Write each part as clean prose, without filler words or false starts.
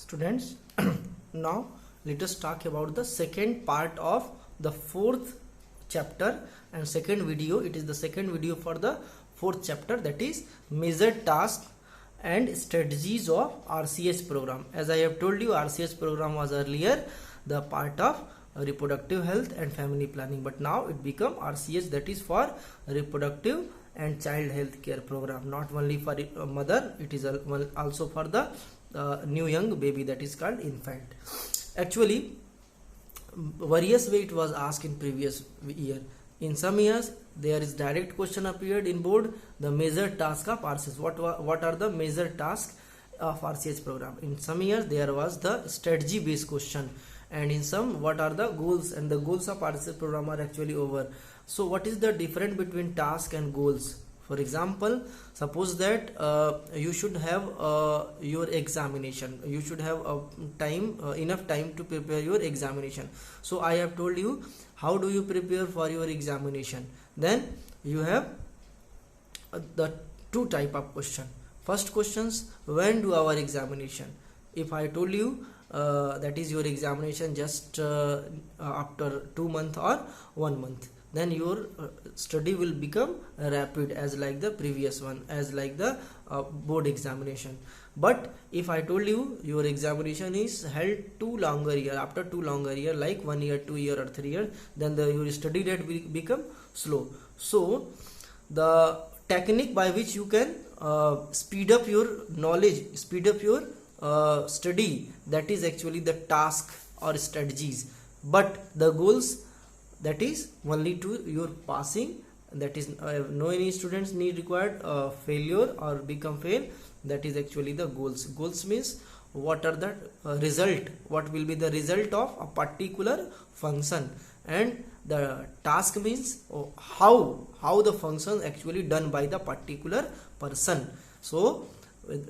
Students, now let us talk about the second part of the fourth chapter and second video. It is the second video for the fourth chapter, that is measured task and strategies of RCH program. As I have told you, RCH program was earlier the part of reproductive health and family planning, but now it become RCH, that is for reproductive and child health care program. Not only for mother, it is also for the new young baby, that is called infant. Actually, various way it was asked in previous year. In some years there is direct question appeared in board, the major task of RCH. What are the major tasks of RCH program? In some years there was the strategy based question, and in some, what are the goals, and the goals of RCH program are actually over. So what is the difference between task and goals? For example, suppose that you should have your examination, you should have enough time to prepare your examination. So I have told you how do you prepare for your examination. Then you have the two type of question. First questions, when do our examination? If I told you that is your examination just after 2 months or 1 month, then your study will become rapid as like the previous one, as like the board examination. But if I told you your examination is held 2 longer year, after 2 longer year, like 1 year, 2 year or 3 years, then your study rate will become slow. So the technique by which you can speed up your knowledge, speed up your study, that is actually the task or strategies. But the goals, that is only to your passing, that is no any students need required failure or become fail, that is actually the goals. Goals means what are the result, what will be the result of a particular function, and the task means how the function actually done by the particular person. So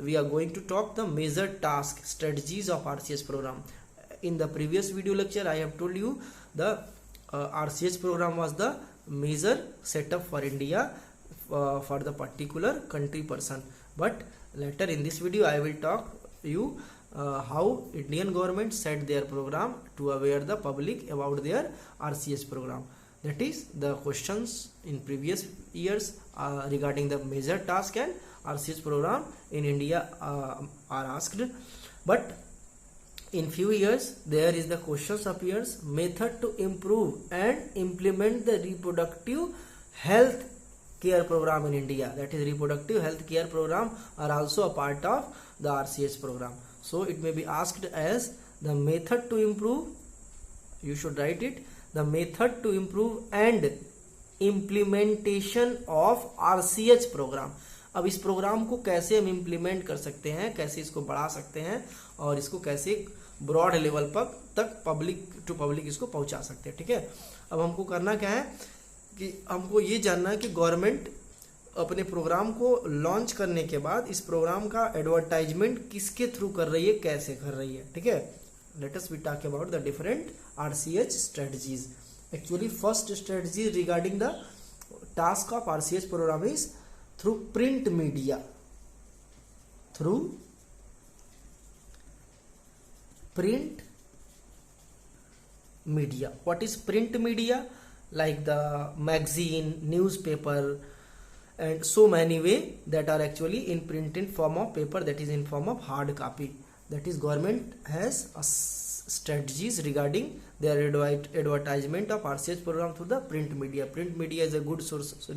we are going to talk the major task strategies of RCH program. In the previous video lecture I have told you the RCH program was the major setup for India for the particular country person. But later in this video I will talk you how Indian government set their program to aware the public about their RCH program. That is the questions in previous years regarding the major task and RCH program in India are asked. But in few years there is the questions appears, method to improve and implement the reproductive health care program in India, that is reproductive health care program are also a part of the RCH program. So it may be asked as the method to improve, you should write it, the method to improve and implementation of RCH program. अब इस programme को कैसे हम implement कर सकते हैं, कैसे इसको बढ़ा सकते हैं और इसको कैसे ब्रॉड लेवल पर तक पब्लिक इसको पहुंचा सकते हैं. ठीक है, अब हमको करना क्या है कि हमको ये जानना है कि गवर्नमेंट अपने प्रोग्राम को लॉन्च करने के बाद इस प्रोग्राम का एडवर्टाइजमेंट किसके थ्रू कर रही है, कैसे कर रही है. ठीक है, let us we talk about the different RCH strategies. Actually first strategy regarding the task of RCH programme is through print media. Through print media. What is print media? Like the magazine, newspaper, and so many way that are actually in printed form of paper, that is in form of hard copy. That is government has strategies regarding their advertisement of RCH program through the print media. Print media is a good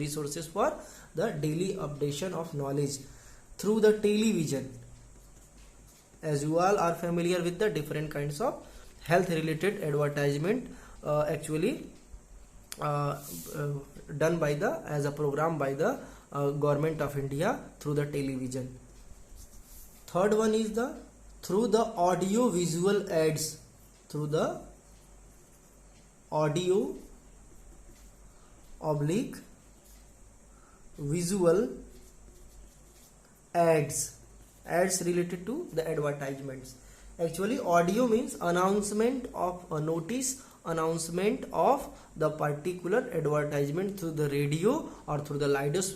resources for the daily updation of knowledge through the television. As you all are familiar with the different kinds of health related advertisement actually done by the as a program by the government of India through the television. Third one is the through the audio visual ads, through the audio oblique visual ads related to the advertisements. Actually audio means announcement of a notice announcement of the particular advertisement through the radio or through the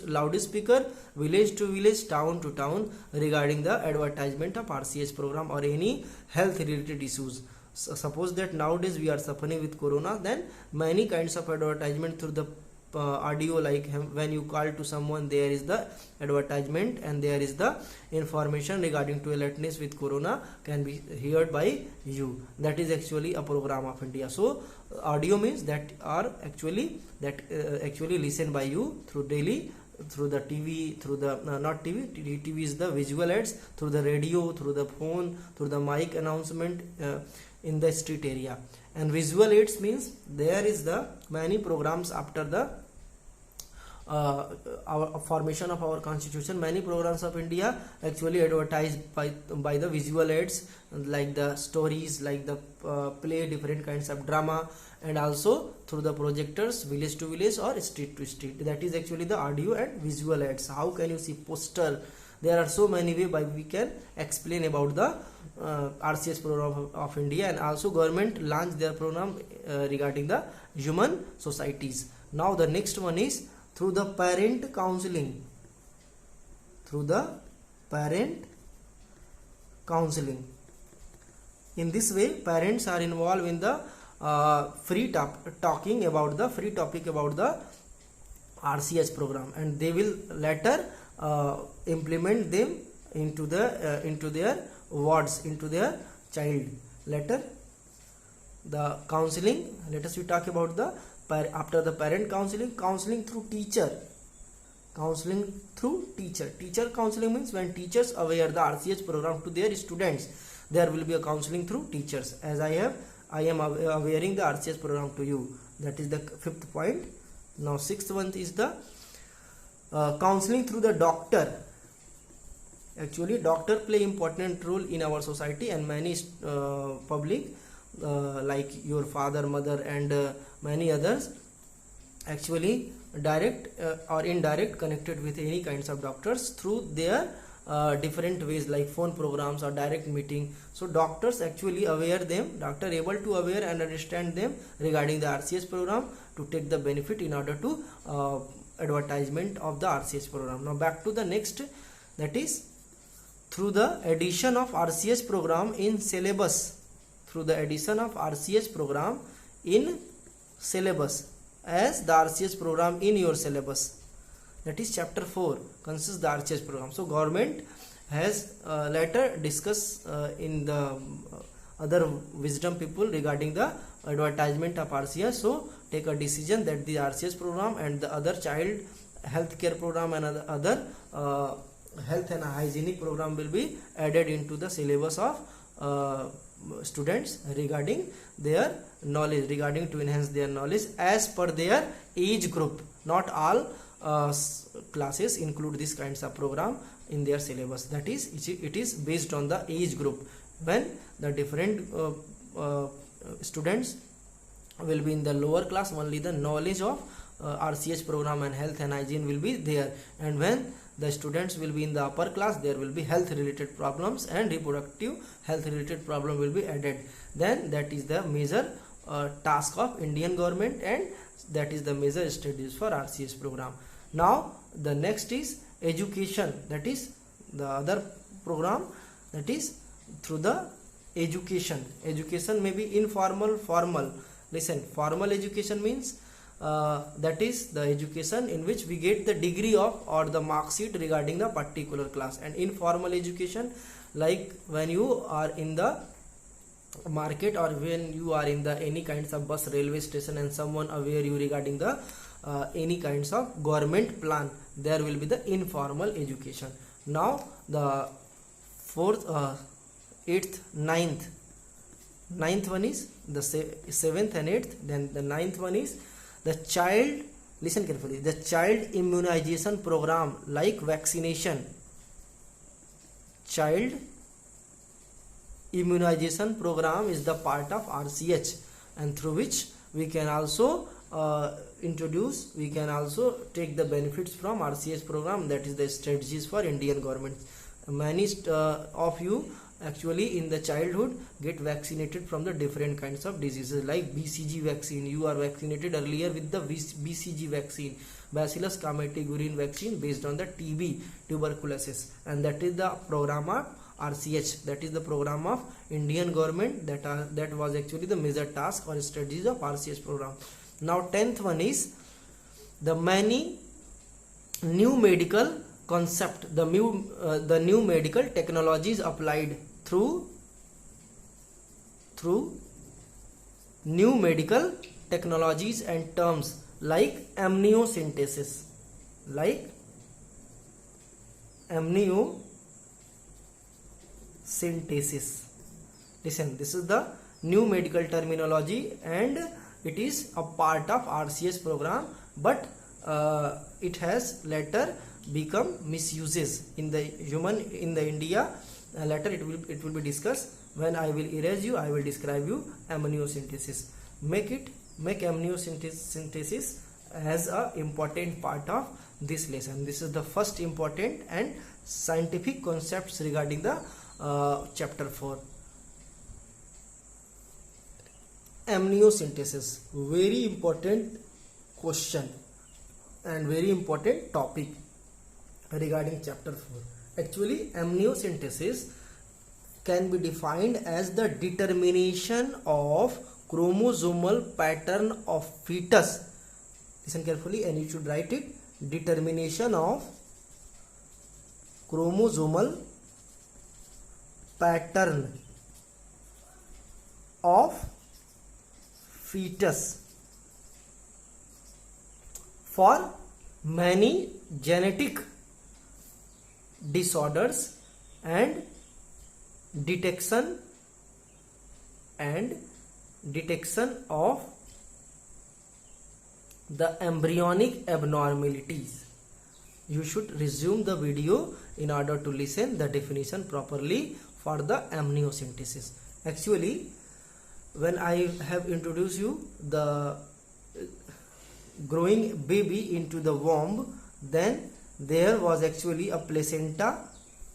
loudspeaker, village to village, town to town, regarding the advertisement of RCS program or any health related issues. So suppose that nowadays we are suffering with corona, then many kinds of advertisement through the audio, like when you call to someone, there is the advertisement and there is the information regarding to alertness with corona can be heard by you. That is actually a program of India. So audio means that are actually listened by you through daily, through the TV, through the not TV, TV is the visual ads, through the radio, through the phone, through the mic announcement in the street area. And visual aids means there is the many programs after the our formation of our constitution. Many programs of India actually advertised by the visual aids, like the stories, like the play different kinds of drama, and also through the projectors, village to village or street to street. That is actually the audio and visual aids. How can you see poster? There are so many ways by we can explain about the RCS program of India. And also government launched their program regarding the human societies. Now the next one is through the parent counseling. Through the parent counseling. In this way, parents are involved in the free topic about the RCS program, and they will later implement them into their wards, into their child. Later the counseling, let us we talk about the after the parent counseling through teacher. Teacher counseling means when teachers aware the RCS program to their students, there will be a counseling through teachers, as I am awareing the RCS program to you. That is the fifth point. Now sixth one is the counseling through the doctor. Actually doctor play important role in our society, and many public like your father, mother, and many others actually direct or indirect connected with any kinds of doctors through their different ways, like phone programs or direct meeting. So doctors actually aware them, doctor able to aware and understand them regarding the RCS program to take the benefit in order to advertisement of the RCS program. Now back to the next, that is through the addition of RCS program in syllabus. Through the addition of RCS program in syllabus, as the RCS program in your syllabus, that is chapter 4 consists the RCS program. So government has later discussed in the other wisdom people regarding the advertisement of RCS. So take a decision that the RCS program and the other child health care program and other health and hygienic program will be added into the syllabus of students regarding their knowledge, regarding to enhance their knowledge as per their age group. Not all classes include these kinds of program in their syllabus. That is, it is based on the age group. When the different students will be in the lower class, only the knowledge of RCS program and health and hygiene will be there, and when the students will be in the upper class, there will be health related problems and reproductive health related problem will be added. Then that is the major task of Indian government, and that is the major studies for RCS program. Now the next is education, that is the other program, that is through the education. Education may be informal, formal. Listen, formal education means that is the education in which we get the degree of or the mark sheet regarding the particular class. And informal education, like when you are in the market or when you are in the any kinds of bus, railway station, and someone aware you regarding the any kinds of government plan, there will be the informal education. Now the fourth, eighth, ninth one is the seventh and eighth. Then the ninth one is the child, listen carefully, the child immunization program, like vaccination. Child immunization program is the part of RCH, and through which we can also we can also take the benefits from RCS program. That is the strategies for Indian government. Many of you actually in the childhood get vaccinated from the different kinds of diseases like BCG vaccine. You are vaccinated earlier with the BCG vaccine, Bacillus calmette-guerin vaccine, based on the TB, tuberculosis, and that is the program of RCH, that is the program of Indian government, that was actually the major task or strategies of RCH program. Now 10th one is the many new medical concept, the new medical technologies applied through new medical technologies and terms like amniocentesis, Listen, this is the new medical terminology and it is a part of RCS program, but it has later become misuses in the India. Later it will be discussed. When I will erase you, I will describe you amniocentesis. Make amniocentesis as a important part of this lesson. This is the first important and scientific concepts regarding the chapter 4. Amniocentesis, very important question and very important topic regarding chapter 4. Actually, amniocentesis can be defined as the determination of chromosomal pattern of fetus. Listen carefully and you should write it. Determination of chromosomal pattern of fetus for many genetic disorders and detection of the embryonic abnormalities. You should resume the video in order to listen the definition properly for the amniocentesis. Actually, when I have introduced you the growing baby into the womb, then there was actually a placenta,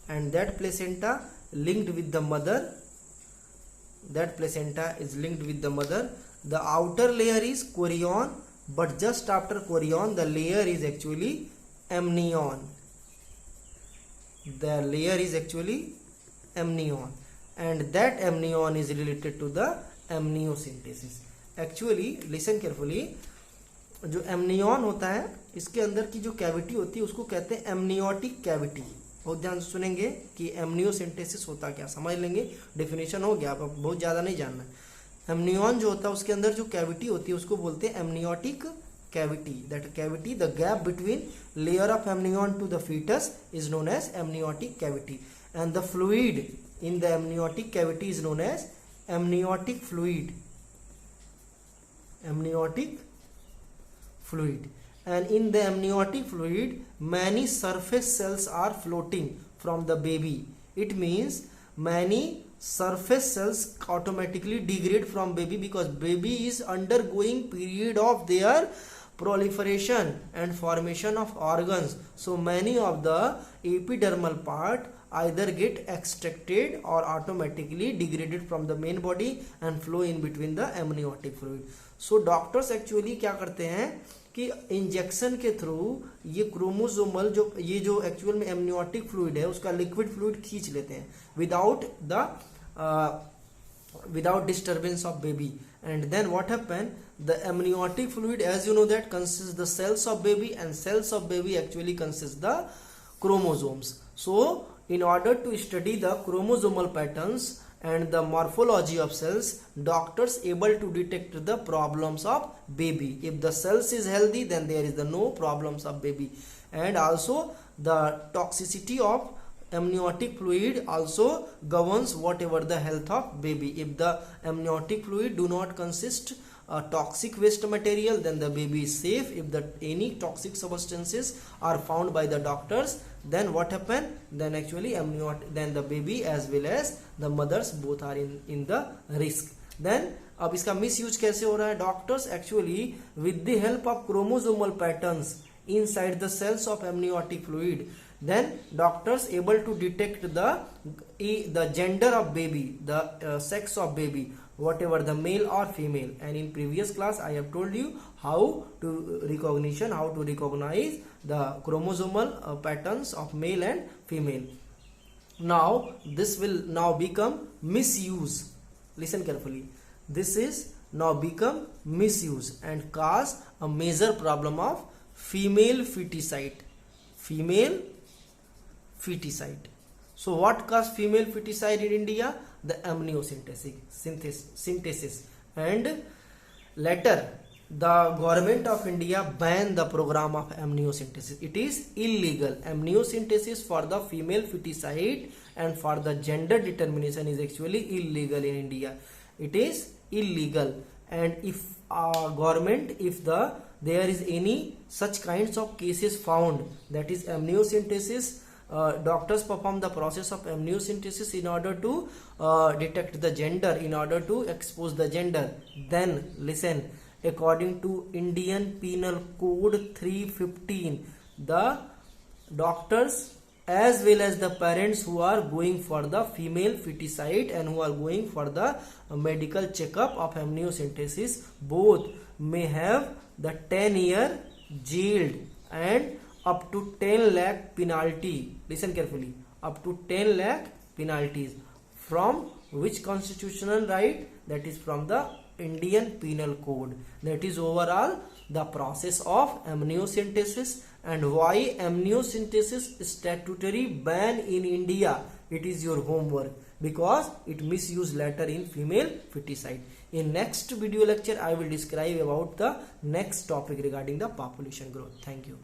and that placenta linked with the mother. That placenta is linked with the mother. The outer layer is chorion, but just after chorion the layer is actually amnion. The layer is actually amnion, and that amnion is related to the amniocentesis. Actually, listen carefully, जो amnion होता है इसके अंदर की जो cavity होती है उसको कहते हैं एमनियोटिक कैविटी. बहुत ध्यान से सुनेंगे कि एमनियोसेंटेसिस होता क्या, समझ लेंगे. डेफिनेशन हो गया, अब बहुत ज़्यादा नहीं जानना. एमनियन जो होता है उसके अंदर जो कैविटी होती है उसको बोलते हैं amniotic cavity. That cavity, the gap between layer of amnion to the foetus is known as amniotic cavity, and the fluid in the amniotic cavity is known as amniotic fluid. And in the amniotic fluid many surface cells are floating from the baby. It means many surface cells automatically degrade from baby because baby is undergoing period of their proliferation and formation of organs. So many of the epidermal part either get extracted or automatically degraded from the main body and flow in between the amniotic fluid. So doctors actually क्या करते हैं कि injection के through ये chromosomal जो actual में amniotic fluid है उसका लिक्विड फ्लूइड खींच लेते हैं without disturbance of baby. And then what happen, the amniotic fluid, as you know, that consists the cells of baby, and cells of baby actually consist the chromosomes. So in order to study the chromosomal patterns and the morphology of cells, doctors able to detect the problems of baby. If the cells is healthy, then there is no problems of baby. And also the toxicity of amniotic fluid also governs whatever the health of baby. If the amniotic fluid do not consist toxic waste material, then the baby is safe. If any toxic substances are found by the doctors, then what happen? Then actually then the baby as well as the mothers both are in the risk. Then अब इसका misuse कैसे हो रहा है? Doctors actually with the help of chromosomal patterns inside the cells of amniotic fluid, then doctors able to detect the gender of baby, the sex of baby, whatever the male or female. And in previous class I have told you how to recognize the chromosomal patterns of male and female. Now this will now become misuse. Listen carefully. This is now become misuse and cause a major problem of female feticide. Female feticide. So what caused female feticide in India? The amniocentesis. And later the government of India banned the program of amniocentesis. It is illegal. Amniocentesis for the female feticide and for the gender determination is actually illegal in India. It is illegal. And if there is any such kinds of cases found, that is amniocentesis, doctors perform the process of amniocentesis in order to detect the gender, in order to expose the gender. Then listen, according to Indian Penal Code 315, the doctors as well as the parents who are going for the female feticide and who are going for the medical checkup of amniocentesis, both may have the 10-year jailed and up to 10 lakh penalty. Listen carefully, up to 10 lakh penalties. From which constitutional right? That is from the Indian Penal Code. That is overall the process of amniocentesis and why amniocentesis statutory ban in India. It is your homework because it misused later in female feticide. In next video lecture I will describe about the next topic regarding the population growth. Thank you.